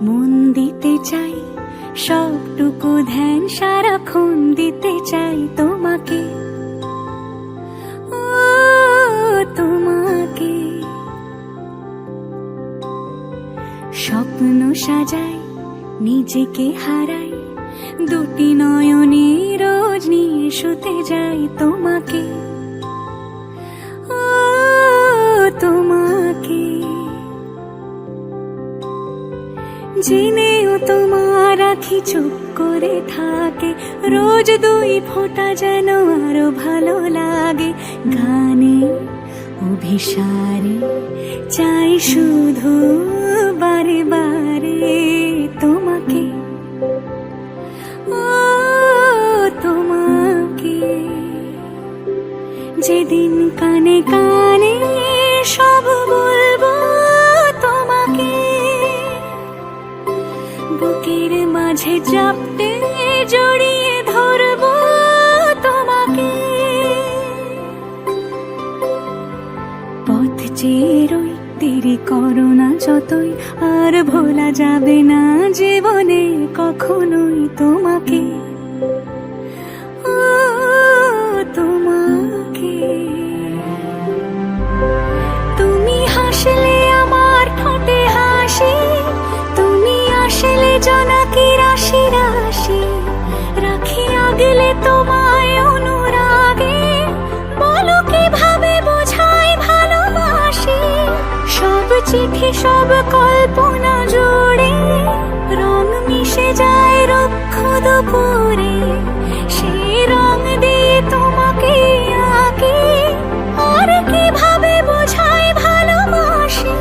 মন দিতে চাই, সবটুকু ধ্যান সারাক্ষণ দিতে চাই তোমাকে, ও তোমাকে। স্বপ্ন সাজাই, নিজেকে হারাই, দুটি নয়নে রোজ নিয়ে শুতে যাই তোমাকে, ও তোমাকে। জেনেও তোমার আখি চুপ করে থাকে, রোজ দুই ফোঁটা যেন আরো ভালো লাগে। গানে অভিসারে চাই শুধু বারে বারে তোমাকে, ও তোমাকে। যেদিন কানে কানে সব বলবো তোমাকে, বুকের মাঝে চাপতে জড়িয়ে ধরবো তোমাকে। পথ চেয়ে রই, দেরি করো না যতই, আর ভোলা যাবে না জীবনে কখনোই তোমাকে, ও তোমাকে। তুমি হাসলে আমার ঠোঁটে হাসি, তুমি আসলে জোনাকি রাশি রাশি, রাখি আগলে তোমায় অনুরাগে, বলো কিভাবে বোঝাই ভালোবাসি। সব চিঠি সব কল্পনা জুড়ে রং মিশে যায় রুক্ষ দুপুরে, সেই রং দিয়ে তোমাকে আঁকি, আর কিভাবে বোঝাই ভালোবাসি।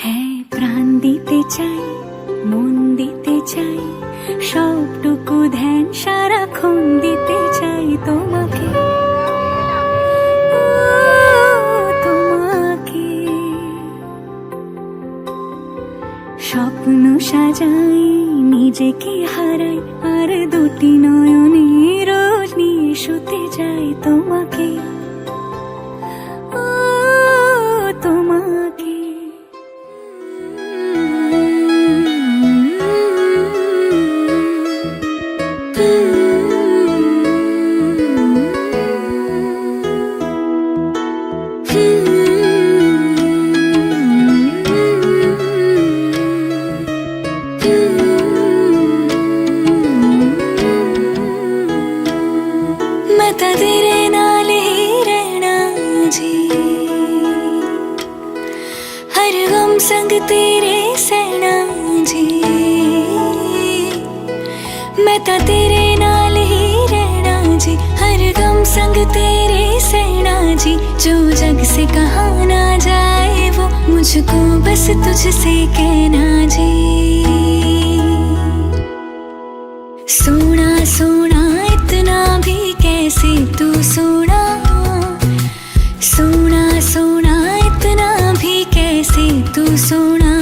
হ্যাঁ, প্রাণ দিতে চাই, মন দিতে চাই, সবটুকু ধ্যান সারাক্ষণ দিতে চাই তোমাকে, ও তোমাকে। স্বপ্ন সাজাই, নিজেকে হারাই, আর দুটি নয়নে রোজ নিয়ে শুতে যাই তোমাকে, ও তোমাকে। मैं तां तेरे नाल ही रहना जी, हर गम संग तेरे सहना जी। मैं तां तेरे नाल ही रहना जी, हर गम संग तेरे सहना जी। जो जग से कहा ना जाए वो मुझको बस तुझसे कहना जी। सोना सोना इतना भी कैसे तू सोना, सोना सोना इतना भी कैसे तू सोना।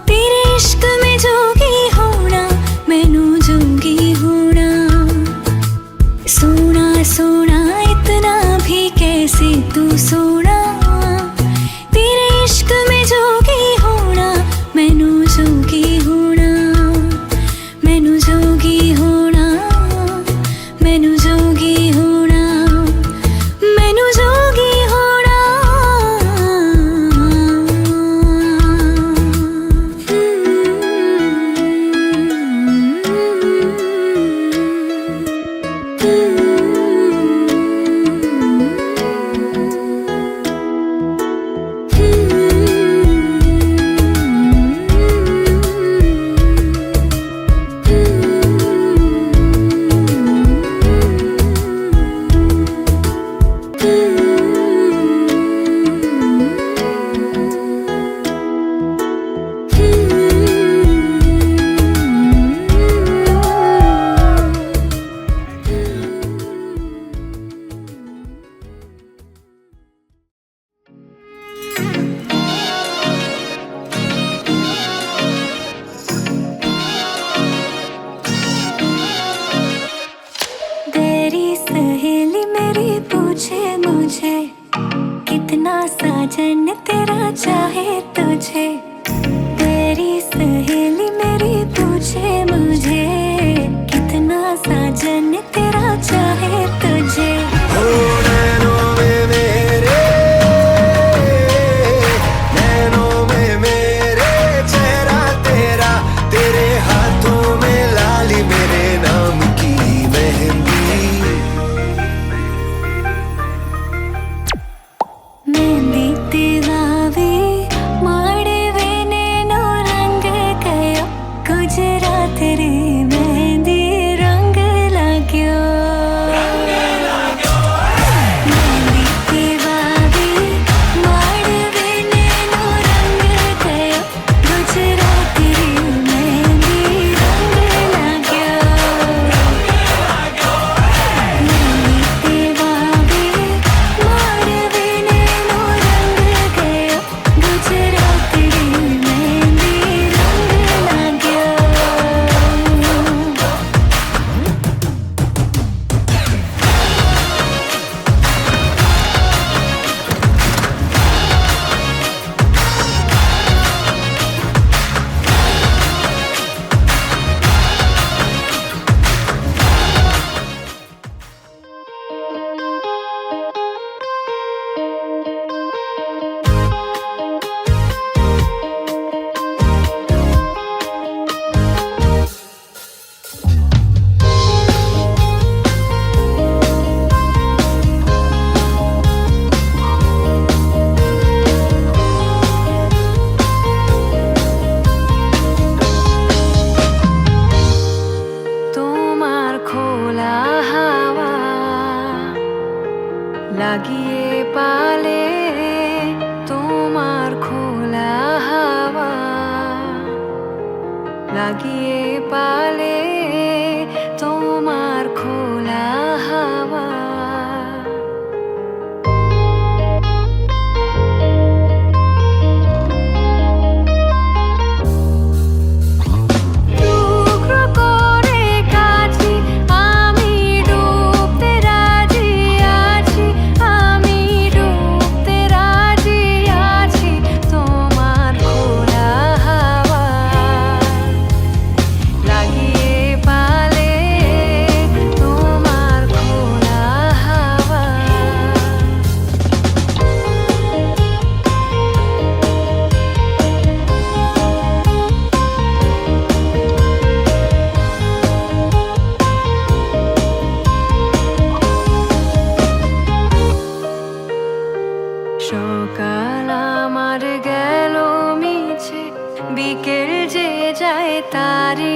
तेरे इश्क में जोगी होना, मैनू जोगी होना। सोना सोना इतना भी कैसे तू सोना, तेरे इश्क में जोगी होना, मैनू जोगी साजन तेरा चाहे तुझे, तेरी सहेली मेरी पूछे मुझे, कितना साजन तेरा चाहे तुझे। हो नैनों में मेरे, नैनों में मेरे चेहरा तेरा, तेरे हाथों में लाली मेरे नाम की मेहंदी। मेहंदी तेवावी माड़वे नैनो रंग गयो, गुजरात रे मेहंदी रंग लाग्यो। मेहंदी तेवावी माड़वे नैनो रंग गयो, गुजरात रे मेहंदी रंग लाग्यो। मेहंदी तेवावी माड़वे नैनो रंग गयो, गुजरात रे मेहंदी रंग लाग्यो। তোমার খোলা হাওয়া লাগিয়ে পালে, তোমার খোলা হাওয়া লাগিয়ে পালে, তোমার খোলা হাওয়া। টুকরো করে কাছি আমি ডুবতে রাজি আছি, আমি ডুবতে রাজি আছি, তোমার খোলা হাওয়া লাগিয়ে পালে, তোমার খোলা হাওয়া। সকাল আমার গেল মিছে, বিকেল যে যায় তারি